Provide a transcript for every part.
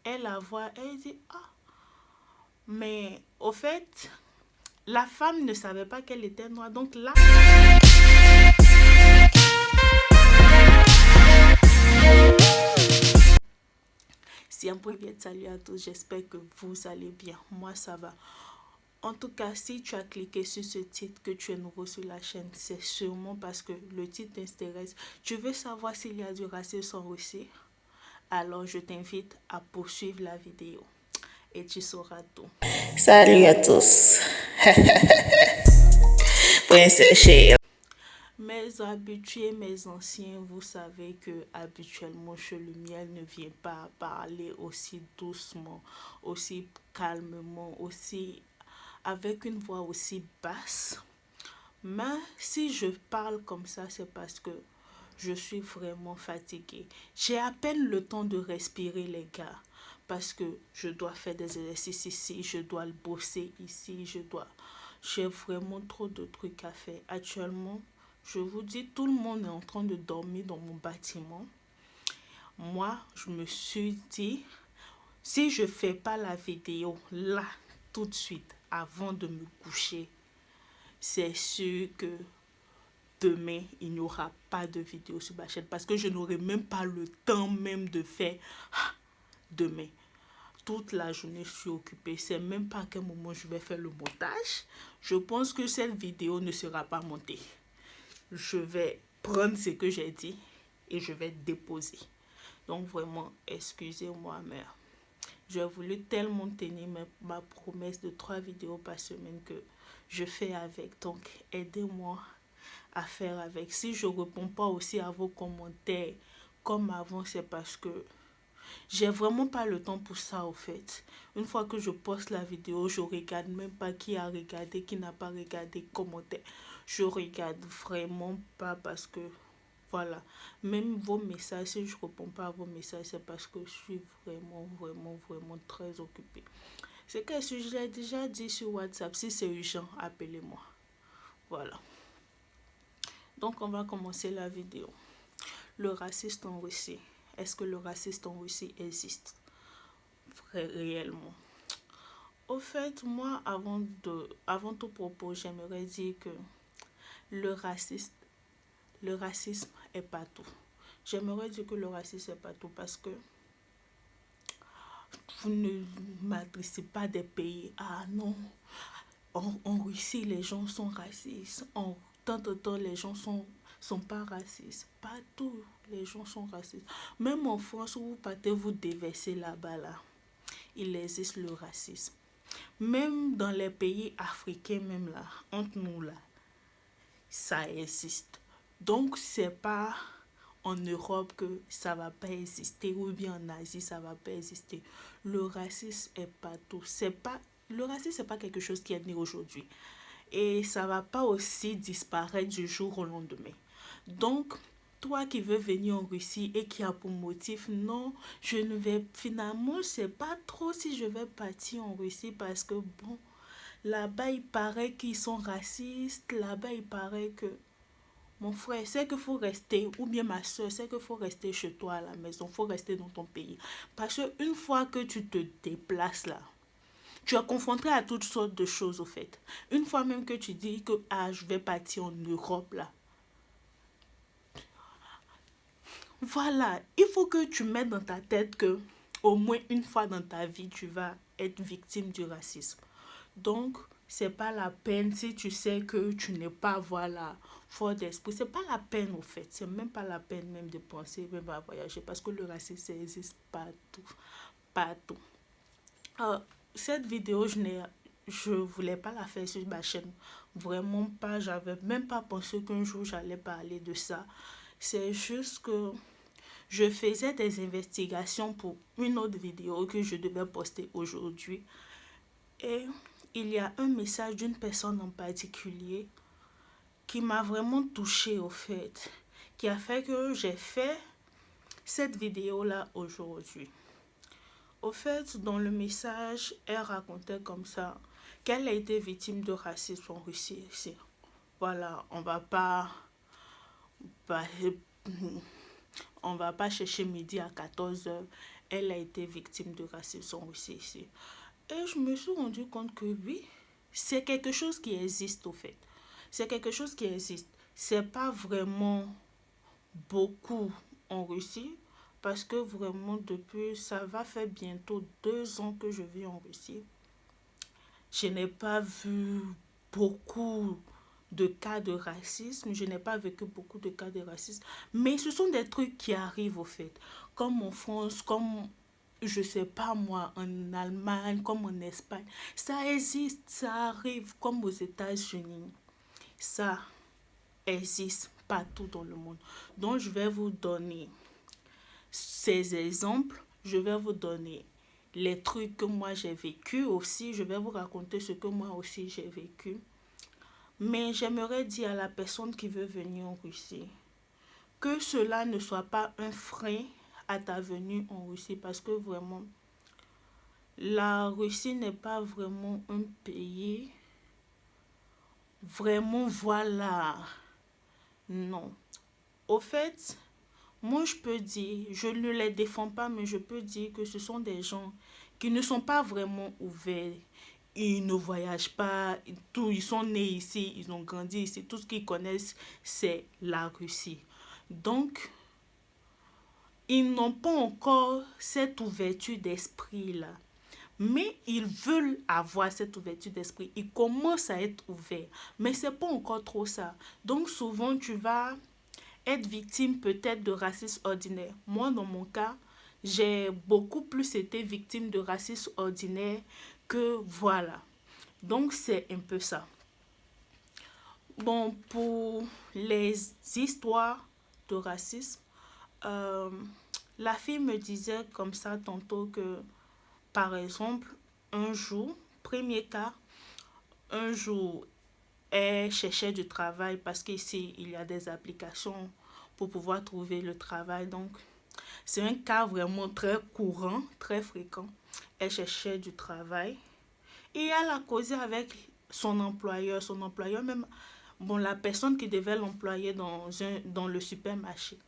elle la voit, elle dit, ah, mais au fait, la femme ne savait pas qu'elle était noire. Donc là, c'est un premier salut à tous. J'espère que vous allez bien. Moi, ça va. En tout cas, si tu as cliqué sur ce titre, que tu es nouveau sur la chaîne, c'est sûrement parce que le titre t'intéresse. Tu veux savoir s'il y a du racisme en Russie? Alors, je t'invite à poursuivre la vidéo et tu sauras tout. Salut à tous. Princesse chérie. Mes habitués, mes anciens, vous savez que habituellement chez le miel ne vient pas parler aussi doucement, aussi calmement, aussi avec une voix aussi basse. Mais si je parle comme ça, c'est parce que je suis vraiment fatiguée. J'ai à peine le temps de respirer, les gars. Parce que je dois faire des exercices ici, je dois le bosser ici, J'ai vraiment trop de trucs à faire. Actuellement, je vous dis, tout le monde est en train de dormir dans mon bâtiment. Moi, je me suis dit, si je fais pas la vidéo là, tout de suite, avant de me coucher, c'est sûr que demain, il n'y aura pas de vidéo sur ma chaîne parce que je n'aurai même pas le temps même de faire demain. Toute la journée, je suis occupée. C'est même pas à quel moment je vais faire le montage. Je pense que cette vidéo ne sera pas montée. Je vais prendre ce que j'ai dit et je vais déposer. Donc vraiment, excusez-moi, mais j'ai voulu tellement tenir ma promesse de 3 vidéos par semaine que je fais avec. Donc, aidez-moi à faire avec. Si je ne réponds pas aussi à vos commentaires comme avant, c'est parce que j'ai vraiment pas le temps pour ça, au fait. Une fois que je poste la vidéo, je regarde même pas qui a regardé, qui n'a pas regardé, commentaire. Je regarde vraiment pas parce que, voilà. Même vos messages, si je réponds pas à vos messages, c'est parce que je suis vraiment très occupée. C'est que je l'ai déjà dit sur WhatsApp. Si c'est urgent, appelez-moi. Voilà. Donc, on va commencer la vidéo. Le racisme en Russie. Est-ce que le racisme en Russie existe réellement? Au fait, moi, avant tout propos, j'aimerais dire que le racisme, le racisme est partout. J'aimerais dire que le racisme est partout parce que vous ne m'adressez pas des pays. Ah non, en Russie, les gens sont racistes. En tant de temps, les gens sont pas racistes. Partout, les gens sont racistes. Même en France, où vous partez vous déverser là-bas, là, il existe le racisme. Même dans les pays africains, même là, entre nous là, ça existe. Donc, c'est pas en Europe que ça va pas exister ou bien en Asie ça va pas exister. Le racisme est partout. Le racisme c'est pas quelque chose qui est né aujourd'hui et ça va pas aussi disparaître du jour au lendemain. Donc toi qui veux venir en Russie et qui a pour motif non, je ne vais finalement, je sais pas trop si je vais partir en Russie parce que bon, là-bas il paraît qu'ils sont racistes, là-bas il paraît que mon frère, c'est qu'il faut rester, ou bien ma soeur, c'est qu'il faut rester chez toi à la maison, il faut rester dans ton pays. Parce qu'une fois que tu te déplaces là, tu es confronté à toutes sortes de choses au fait. Une fois même que tu dis que ah, je vais partir en Europe là, voilà, il faut que tu mettes dans ta tête que au moins une fois dans ta vie, tu vas être victime du racisme. Donc, c'est pas la peine si tu sais que tu n'es pas, voilà, fort d'esprit. C'est pas la peine, au fait. C'est même pas la peine même de penser, même à voyager. Parce que le racisme, ça existe partout. Partout. Euh, cette vidéo, je voulais pas la faire sur ma chaîne. Vraiment pas. J'avais même pas pensé qu'un jour, j'allais parler de ça. C'est juste que je faisais des investigations pour une autre vidéo que je devais poster aujourd'hui. Et il y a un message d'une personne en particulier qui m'a vraiment touchée au fait, qui a fait que j'ai fait cette vidéo-là aujourd'hui. Au fait, dans le message, elle racontait comme ça qu'elle a été victime de racisme en Russie. Voilà, on va pas chercher midi à 14h. elle a été victime de racisme en Russie ici. Et je me suis rendu compte que oui, c'est quelque chose qui existe au fait. C'est quelque chose qui existe. C'est pas vraiment beaucoup en Russie parce que vraiment depuis, ça va faire bientôt 2 ans que je vis en Russie. Je n'ai pas vu beaucoup de cas de racisme, je n'ai pas vécu beaucoup de cas de racisme, mais ce sont des trucs qui arrivent au fait, comme en France, comme je sais pas moi, en Allemagne, comme en Espagne. Ça existe, ça arrive comme aux États-Unis. Ça existe partout dans le monde. Donc je vais vous donner ces exemples, je vais vous donner les trucs que moi j'ai vécu aussi, je vais vous raconter ce que moi aussi j'ai vécu. Mais j'aimerais dire à la personne qui veut venir en Russie que cela ne soit pas un frein à ta venue en Russie parce que vraiment, la Russie n'est pas vraiment un pays, vraiment voilà, non. Au fait, moi je peux dire, je ne les défends pas, mais je peux dire que ce sont des gens qui ne sont pas vraiment ouverts. Ils ne voyagent pas, tout, ils sont nés ici, ils ont grandi ici, tout ce qu'ils connaissent, c'est la Russie. Donc, ils n'ont pas encore cette ouverture d'esprit-là. Mais ils veulent avoir cette ouverture d'esprit. Ils commencent à être ouverts. Mais c'est pas encore trop ça. Donc, souvent, tu vas être victime peut-être de racisme ordinaire. Moi, dans mon cas, j'ai beaucoup plus été victime de racisme ordinaire que voilà. Donc, c'est un peu ça. Bon, pour les histoires de racisme, euh, la fille me disait comme ça tantôt que, par exemple, un jour, premier cas, un jour, elle cherchait du travail parce qu'ici, il y a des applications pour pouvoir trouver le travail. Donc, c'est un cas vraiment très courant, très fréquent. Elle cherchait du travail et elle a causé avec son employeur. Son employeur, même, bon, la personne qui devait l'employer dans le supermarché.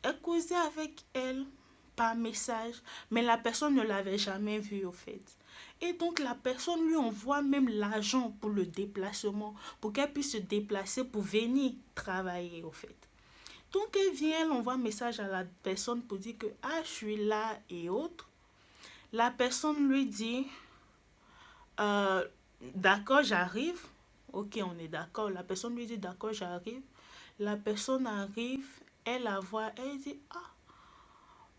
Elle causait avec elle par message, mais la personne ne l'avait jamais vue au fait. Et donc la personne lui envoie même l'argent pour le déplacement, pour qu'elle puisse se déplacer pour venir travailler au fait. Donc elle vient, elle envoie un message à la personne pour dire que ah je suis là et autres. La personne lui dit euh, d'accord j'arrive. Ok on est d'accord. La personne lui dit d'accord j'arrive. La personne arrive, elle la voit, elle dit ah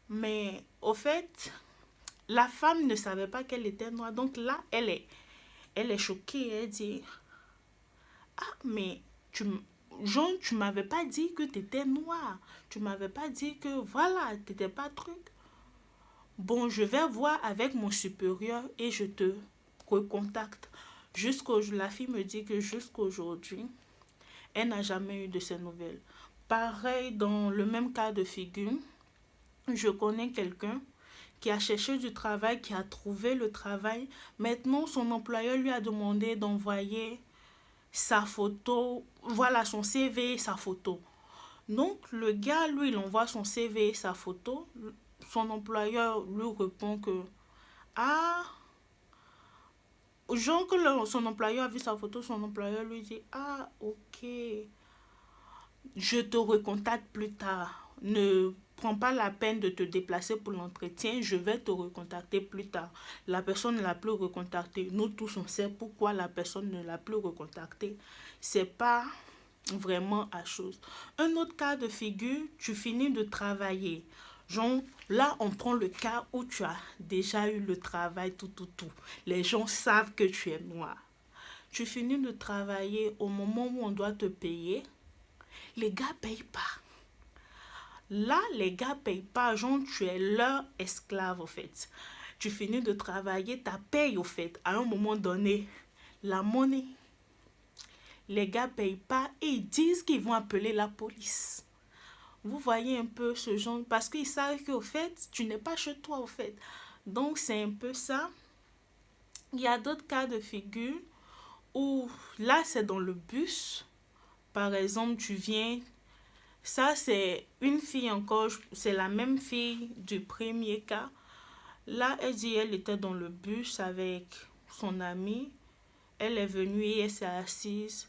mais au fait la femme ne savait pas qu'elle était noire. Donc là elle est choquée. Elle dit ah mais tu Jean, tu m'avais pas dit que tu étais noire. Tu m'avais pas dit que voilà, tu n'étais pas truc. Bon, je vais voir avec mon supérieur et je te recontacte. La fille me dit que jusqu'aujourd'hui, elle n'a jamais eu de ces nouvelles. Pareil, dans le même cas de figure, je connais quelqu'un qui a cherché du travail, qui a trouvé le travail. Maintenant, son employeur lui a demandé d'envoyer sa photo, voilà son CV et sa photo. Donc le gars, lui, il envoie son CV et sa photo. Son employeur lui répond que ah, genre que son employeur a vu sa photo, son employeur lui dit ah ok, je te recontacte plus tard. Ne prends pas la peine de te déplacer pour l'entretien, je vais te recontacter plus tard. La personne ne l'a plus recontacté. Nous tous, on sait pourquoi la personne ne l'a plus recontacté. C'est pas vraiment à chose. Un autre cas de figure, tu finis de travailler. Genre, là, on prend le cas où tu as déjà eu le travail, tout. Les gens savent que tu es noir. Tu finis de travailler au moment où on doit te payer. Les gars payent pas. Là, les gars payent pas. Genre, tu es leur esclave, au fait. Tu finis de travailler, ta paye, au fait. À un moment donné, la monnaie. Les gars payent pas et ils disent qu'ils vont appeler la police. Vous voyez un peu ce genre, parce qu'ils savent qu'au fait, tu n'es pas chez toi, au fait. Donc, c'est un peu ça. Il y a d'autres cas de figure où, là, c'est dans le bus. Par exemple, tu viens. Ça, c'est une fille encore, c'est la même fille du premier cas. Là, elle dit elle était dans le bus avec son amie. Elle est venue et elle s'est assise.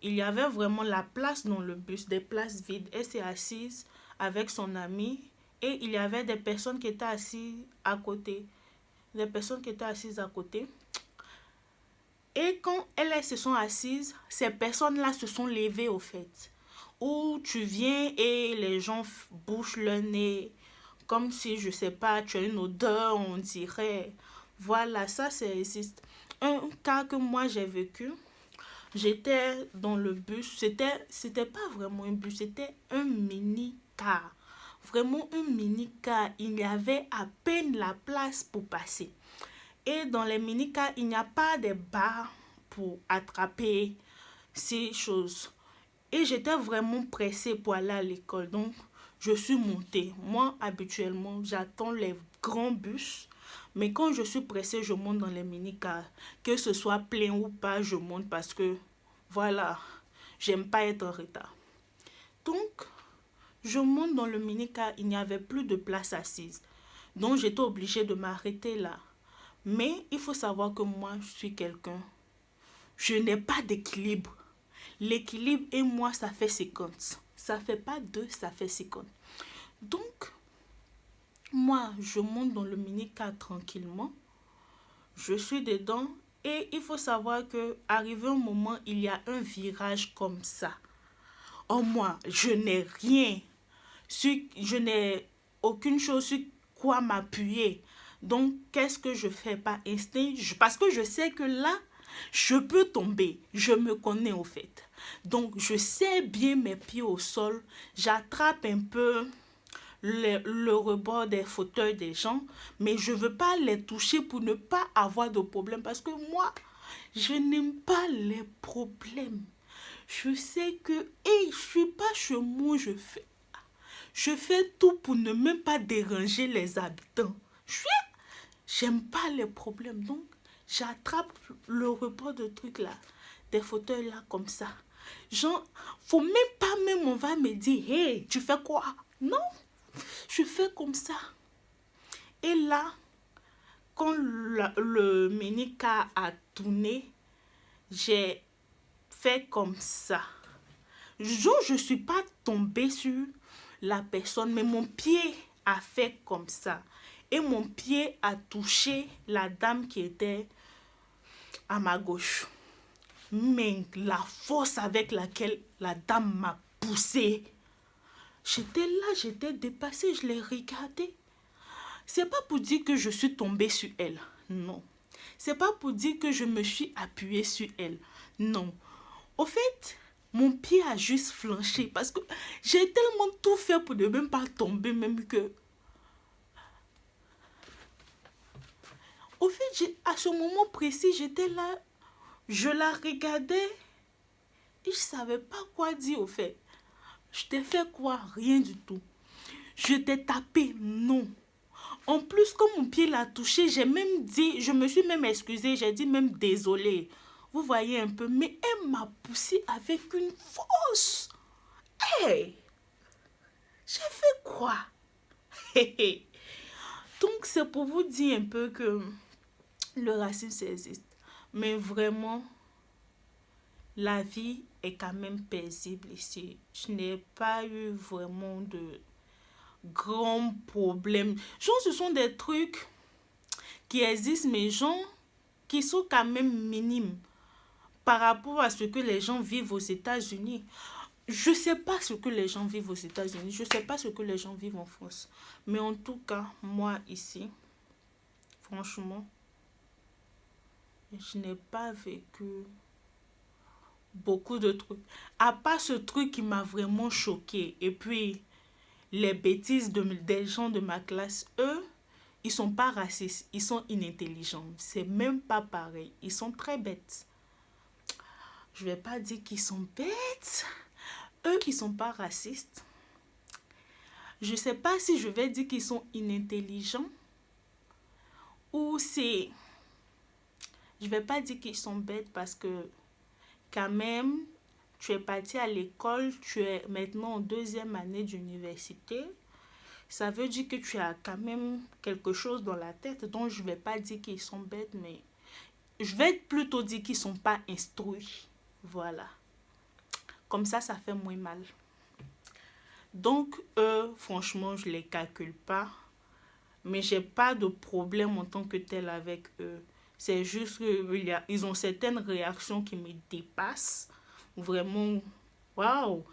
Il y avait vraiment la place dans le bus, des places vides. Elle s'est assise avec son amie et il y avait des personnes qui étaient assises à côté. Des personnes qui étaient assises à côté. Et quand elles se sont assises, ces personnes-là se sont levées au fait. Où tu viens et les gens bouchent le nez. Comme si, je sais pas, tu as une odeur, on dirait. Voilà, ça, c'est existe. Un cas que moi j'ai vécu, j'étais dans le bus. C'était pas vraiment un bus, c'était un mini-car. Vraiment un mini-car. Il y avait à peine la place pour passer. Et dans les mini-cars, il n'y a pas de barres pour attraper ces choses. Et j'étais vraiment pressée pour aller à l'école. Donc, je suis montée. Moi, habituellement, j'attends les grands bus. Mais quand je suis pressée, je monte dans les mini-cars. Que ce soit plein ou pas, je monte parce que, voilà, j'aime pas être en retard. Donc, je monte dans le mini-car. Il n'y avait plus de place assise. Donc, j'étais obligée de m'arrêter là. Mais il faut savoir que moi, je suis quelqu'un. Je n'ai pas d'équilibre. L'équilibre et moi, ça fait 50. Ça fait pas 2, ça fait 50. Donc, moi, je monte dans le mini-car tranquillement. Je suis dedans. Et il faut savoir que, arrivé un moment, il y a un virage comme ça. Oh, moi, je n'ai rien. Je n'ai aucune chose sur quoi m'appuyer. Donc, qu'est-ce que je fais par instinct? Parce que je sais que là, je peux tomber. Je me connais au fait. Donc, je sais bien mes pieds au sol. J'attrape un peu le rebord des fauteuils des gens. Mais je ne veux pas les toucher pour ne pas avoir de problème. Parce que moi, je n'aime pas les problèmes. Je sais que, je ne suis pas chez moi, je fais tout pour ne même pas déranger les habitants. J'aime pas les problèmes. Donc, j'attrape le rebord de trucs là, des fauteuils là comme ça. Genre, faut même pas même on va me dire, hey, tu fais quoi? Non, je fais comme ça. Et là, quand le mini-car a tourné, j'ai fait comme ça. Genre, je suis pas tombée sur la personne, mais mon pied a fait comme ça. Et mon pied a touché la dame qui était à ma gauche. Mais la force avec laquelle la dame m'a poussée, j'étais là, j'étais dépassée, je l'ai regardée. C'est pas pour dire que je suis tombée sur elle, non. C'est pas pour dire que je me suis appuyée sur elle, non. Au fait, mon pied a juste flanché parce que j'ai tellement tout fait pour ne même pas tomber, même que... Au fait, à ce moment précis, j'étais là, je la regardais et je savais pas quoi dire au fait. Je t'ai fait quoi? Rien du tout. Je t'ai tapé? Non. En plus, quand mon pied l'a touché, j'ai même dit, je me suis même excusée, j'ai dit même désolée. Vous voyez un peu, mais elle m'a poussé avec une force. Hey, j'ai fait quoi? Donc, c'est pour vous dire un peu que le racisme, ça existe. Mais vraiment, la vie est quand même paisible ici. Je n'ai pas eu vraiment de grands problèmes. Genre, ce sont des trucs qui existent, mais genre, qui sont quand même minimes par rapport à ce que les gens vivent aux États-Unis. Je sais pas ce que les gens vivent aux États-Unis, je sais pas ce que les gens vivent en France. Mais en tout cas, moi ici, franchement, je n'ai pas vécu beaucoup de trucs. À part ce truc qui m'a vraiment choqué. Et puis, les bêtises des gens de ma classe, eux, ils sont pas racistes, ils sont inintelligents. C'est même pas pareil. Ils sont très bêtes. Je vais pas dire qu'ils sont bêtes. Eux, ils sont pas racistes. Je sais pas si je vais dire qu'ils sont inintelligents ou c'est... Je vais pas dire qu'ils sont bêtes parce que quand même, tu es parti à l'école, tu es maintenant en 2e année d'université. ça veut dire que tu as quand même quelque chose dans la tête. Donc, je ne vais pas dire qu'ils sont bêtes, mais je vais plutôt dire qu'ils ne sont pas instruits. Voilà. Comme ça fait moins mal. Donc, eux, franchement, je ne les calcule pas. Mais j'ai pas de problème en tant que tel avec eux. C'est juste qu'ils ont certaines réactions qui me dépassent. Vraiment, waouh!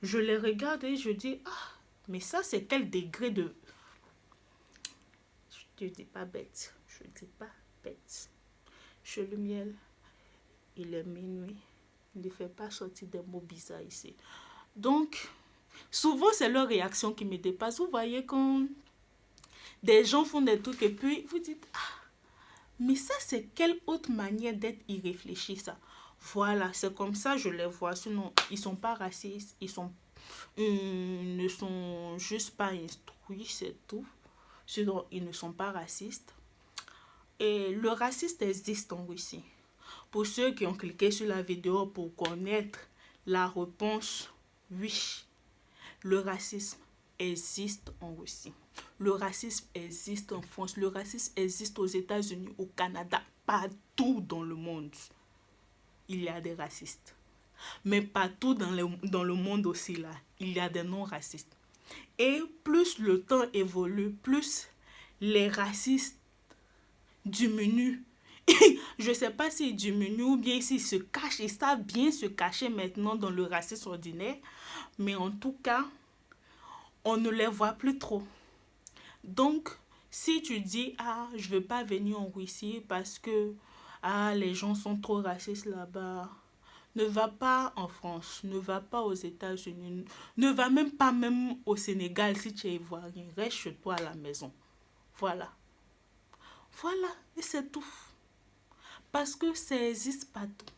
Je les regarde et je dis, ah, mais ça, c'est quel degré de... Je ne dis pas bête. Je ne dis pas bête. Chez le miel, il est minuit. Ne fait pas sortir des mots bizarres ici. Donc, souvent, c'est leur réaction qui me dépasse. Vous voyez, quand des gens font des trucs et puis vous dites, ah, mais ça, c'est quelle autre manière d'être irréfléchi, ça. Voilà, c'est comme ça je les vois. Sinon, ils sont pas racistes. Ils ne sont juste pas instruits, c'est tout. Sinon, ils ne sont pas racistes. Et le racisme existe en Russie. Pour ceux qui ont cliqué sur la vidéo pour connaître la réponse, oui, le racisme existe en Russie. Le racisme existe en France. Le racisme existe aux États-Unis, au Canada, partout dans le monde. Il y a des racistes. Mais partout dans le monde aussi, là, il y a des non-racistes. Et plus le temps évolue, plus les racistes diminuent. Je ne sais pas s'ils diminuent ou bien s'ils se cachent. Ils savent bien se cacher maintenant dans le racisme ordinaire. Mais en tout cas, on ne les voit plus trop. Donc, si tu dis, ah, je ne veux pas venir en Russie parce que ah, les gens sont trop racistes là-bas, ne va pas en France, ne va pas aux États-Unis, ne va même pas même au Sénégal si tu es ivoirien. Reste chez toi à la maison. Voilà. Voilà, et c'est tout. Parce que ça n'existe pas tout.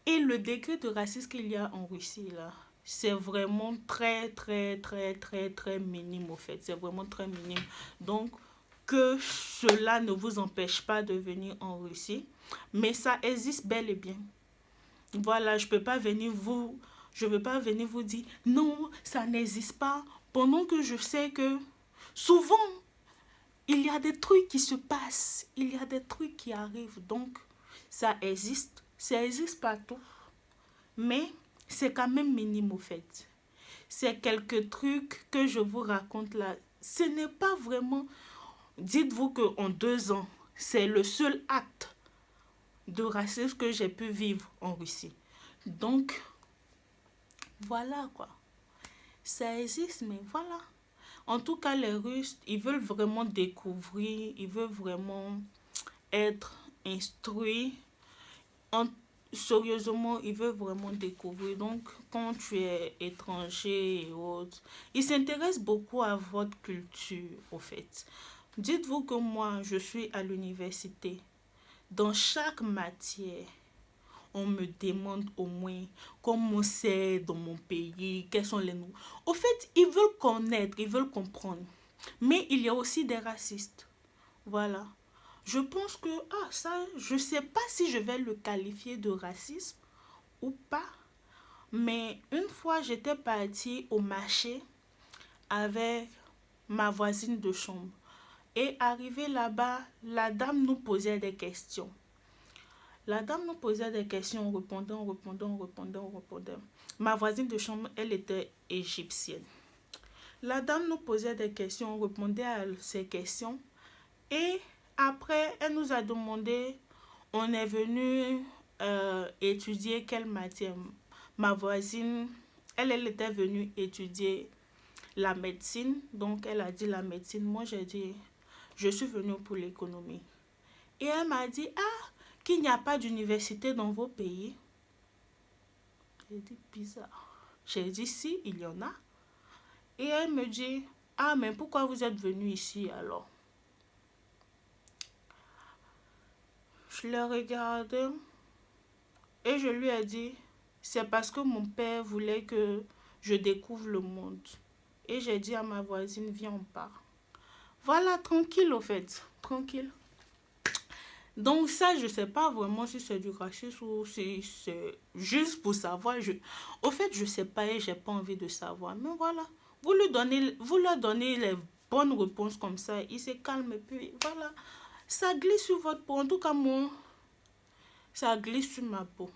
Et le degré de racisme qu'il y a en Russie, là, c'est vraiment très, très, très, très, très minime, au fait. C'est vraiment très minime. Donc, que cela ne vous empêche pas de venir en Russie. Mais ça existe bel et bien. Voilà, je ne veux pas venir vous dire, non, ça n'existe pas. Pendant que je sais que souvent, il y a des trucs qui se passent. Il y a des trucs qui arrivent. Donc, ça existe. Ça existe partout. Mais c'est quand même minime au fait. C'est quelques trucs que je vous raconte là. Ce n'est pas vraiment... Dites-vous qu'en 2 ans, c'est le seul acte de racisme que j'ai pu vivre en Russie. Donc, voilà quoi. Ça existe, mais voilà. En tout cas, les Russes, ils veulent vraiment découvrir, ils veulent vraiment être instruits. Sérieusement, ils veulent vraiment découvrir. Donc, quand tu es étranger et autres, ils s'intéressent beaucoup à votre culture, au fait. Dites-vous que moi, je suis à l'université. Dans chaque matière, on me demande au moins comment c'est dans mon pays, quels sont les noms. Au fait, ils veulent connaître, ils veulent comprendre. Mais il y a aussi des racistes. Voilà. Je pense que, ça, je ne sais pas si je vais le qualifier de racisme ou pas. Mais une fois, j'étais partie au marché avec ma voisine de chambre. Et arrivée là-bas, la dame nous posait des questions. La dame nous posait des questions, on répondait. Ma voisine de chambre, elle était égyptienne. La dame nous posait des questions, on répondait à ces questions. Et après, elle nous a demandé, on est venu étudier quelle matière. Ma voisine, elle était venue étudier la médecine. Donc, elle a dit la médecine. Moi, j'ai dit, je suis venue pour l'économie. Et elle m'a dit, qu'il n'y a pas d'université dans vos pays. J'ai dit, bizarre. J'ai dit, si, il y en a. Et elle me dit, mais pourquoi vous êtes venu ici alors? Je l'ai regardé et je lui ai dit, c'est parce que mon père voulait que je découvre le monde. Et j'ai dit à ma voisine, viens, on part. Voilà, tranquille au fait, tranquille. Donc ça, je ne sais pas vraiment si c'est du racisme ou si c'est juste pour savoir. Au fait, je ne sais pas et je n'ai pas envie de savoir. Mais voilà, vous leur donnez les bonnes réponses comme ça, il se calme et puis voilà, ça glisse sur votre peau. En tout cas, moi, ça glisse sur ma peau.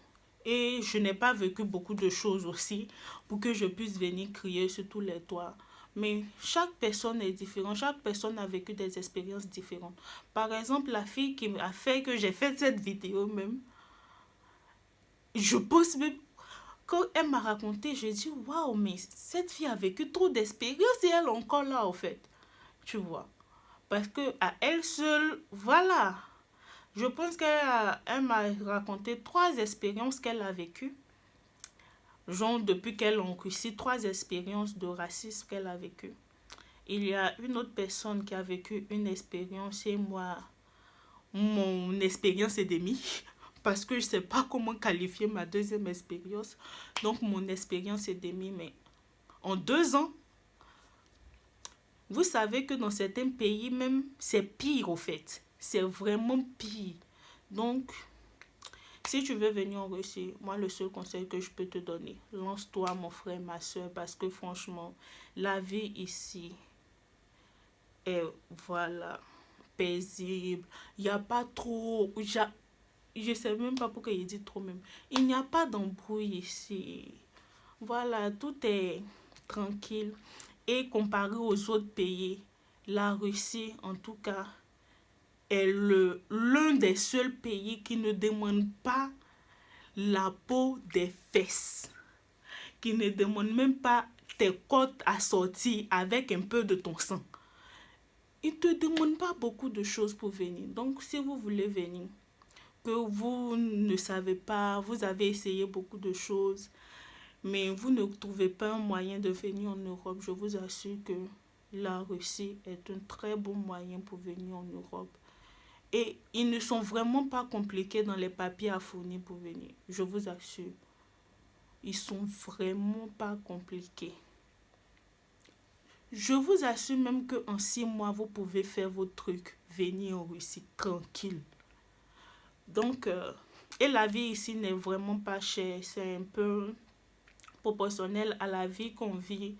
Et je n'ai pas vécu beaucoup de choses aussi pour que je puisse venir crier sur tous les toits. Mais chaque personne est différente, chaque personne a vécu des expériences différentes. Par exemple, la fille qui a fait que j'ai fait cette vidéo même, je pense même, quand elle m'a raconté, je dis waouh, mais cette fille a vécu trop d'expériences et elle est encore là en fait. Tu vois. Parce que à elle seule, voilà. Je pense qu'elle m'a raconté 3 expériences qu'elle a vécues. Genre, depuis qu'elle est en Russie, 3 expériences de racisme qu'elle a vécues. Il y a une autre personne qui a vécu une expérience et moi, mon expérience est demi. Parce que je ne sais pas comment qualifier ma deuxième expérience. Donc, mon expérience est demi. Mais en 2 ans, vous savez que dans certains pays même, c'est pire au fait. C'est vraiment pire. Donc, si tu veux venir en Russie, moi, le seul conseil que je peux te donner, lance-toi, mon frère, ma soeur, parce que franchement, la vie ici est, voilà, paisible. Il n'y a pas trop... Je sais même pas pourquoi il dit trop même. Il n'y a pas d'embrouille ici. Voilà, tout est tranquille. Et comparé aux autres pays, la Russie, en tout cas, est l'un des seuls pays qui ne demande pas la peau des fesses, qui ne demande même pas tes côtes assorties avec un peu de ton sang. Il ne te demande pas beaucoup de choses pour venir. Donc, si vous voulez venir, que vous ne savez pas, vous avez essayé beaucoup de choses, mais vous ne trouvez pas un moyen de venir en Europe, je vous assure que la Russie est un très bon moyen pour venir en Europe. Et ils ne sont vraiment pas compliqués dans les papiers à fournir pour venir. Je vous assure. Ils sont vraiment pas compliqués. Je vous assure même qu'en 6 mois, vous pouvez faire vos trucs. Venir en Russie tranquille. Donc, et la vie ici n'est vraiment pas chère. C'est un peu proportionnel à la vie qu'on vit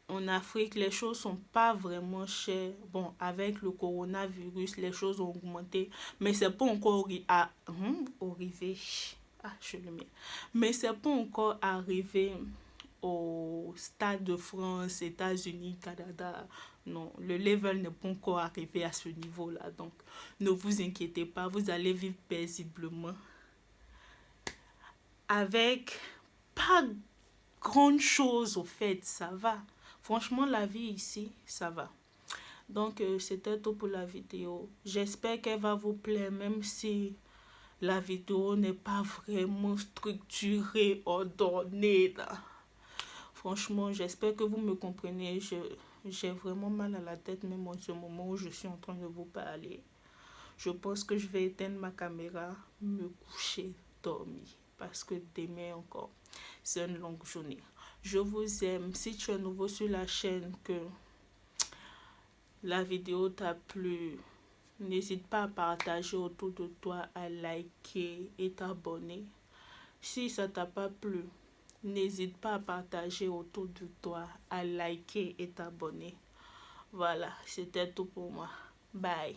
en Afrique. Les choses sont pas vraiment chères. Bon, avec le coronavirus, les choses ont augmenté. Mais c'est pas encore arrivé. Ah, je le mets. Mais c'est pas encore arrivé au stade de France, États-Unis, Canada. Non, le level n'est pas encore arrivé à ce niveau-là. Donc, ne vous inquiétez pas, vous allez vivre paisiblement. Avec pas grande chose au fait, ça va. Franchement, la vie ici, ça va. Donc, c'était tout pour la vidéo. J'espère qu'elle va vous plaire, même si la vidéo n'est pas vraiment structurée, ordonnée. Là. Franchement, j'espère que vous me comprenez. J'ai vraiment mal à la tête, même en ce moment où je suis en train de vous parler. Je pense que je vais éteindre ma caméra, me coucher, dormir. Parce que demain encore, c'est une longue journée. Je vous aime. Si tu es nouveau sur la chaîne, que la vidéo t'a plu, n'hésite pas à partager autour de toi, à liker et t'abonner. Si ça t'a pas plu, n'hésite pas à partager autour de toi, à liker et t'abonner. Voilà, c'était tout pour moi. Bye.